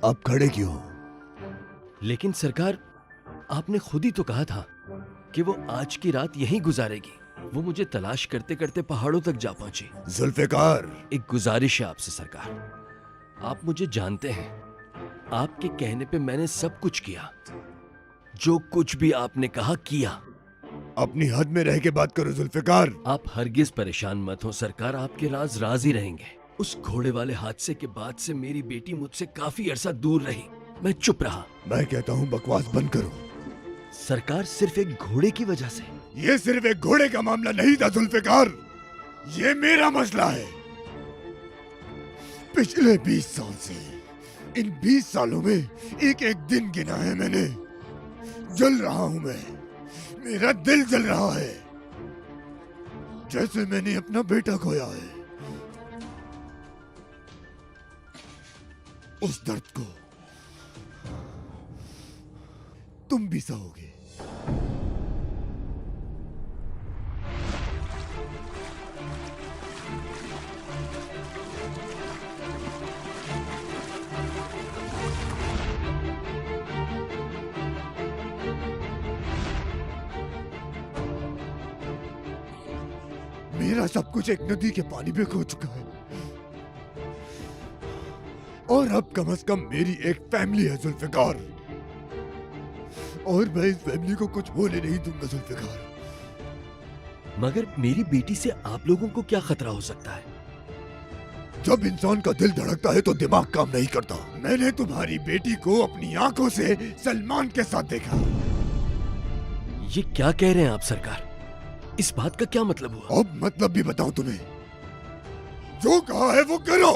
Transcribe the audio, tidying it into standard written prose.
अब खड़े क्यों? लेकिन सरकार, आपने खुद ही तो कहा था कि वो आज की रात यहीं गुजारेगी। वो मुझे तलाश करते करते पहाड़ों तक जा पहुंची। जुल्फिकार, एक गुजारिश है आपसे सरकार, आप मुझे जानते हैं। आपके कहने पे मैंने सब कुछ किया, जो कुछ भी आपने कहा किया। अपनी हद में रह के बात करो जुल्फिकार। आप हरगिज परेशान मत हो सरकार, आपके राज राज ही रहेंगे। उस घोड़े वाले हादसे के बाद से मेरी बेटी मुझसे काफी अरसा दूर रही। मैं चुप रहा। मैं कहता हूँ बकवास बंद करो। सरकार, सिर्फ एक घोड़े की वजह से? ये सिर्फ एक घोड़े का मामला नहीं था जुल्फिकार, ये मेरा मसला है। पिछले 20 साल से, इन 20 सालों में एक एक दिन गिना है मैंने। जल रहा हूं मैं, मेरा दिल जल रहा है, जैसे मैंने अपना बेटा खोया है। उस दर्द को तुम भी सहोगे। मेरा सब कुछ एक नदी के पानी में खो चुका है, और अब कम से कम मेरी एक फैमिली है जुल्फिकार, और मैं इस फैमिली को कुछ होने नहीं दूंगा जुल्फिकार। मगर मेरी बेटी से आप लोगों को क्या खतरा हो सकता है? जब इंसान का दिल धड़कता है तो दिमाग काम नहीं करता। मैंने तुम्हारी बेटी को अपनी आंखों से सलमान के साथ देखा। ये क्या कह रहे हैं आप सरकार? इस बात का क्या मतलब हुआ? अब मतलब भी बताऊं तुम्हें? जो कहा है वो करो।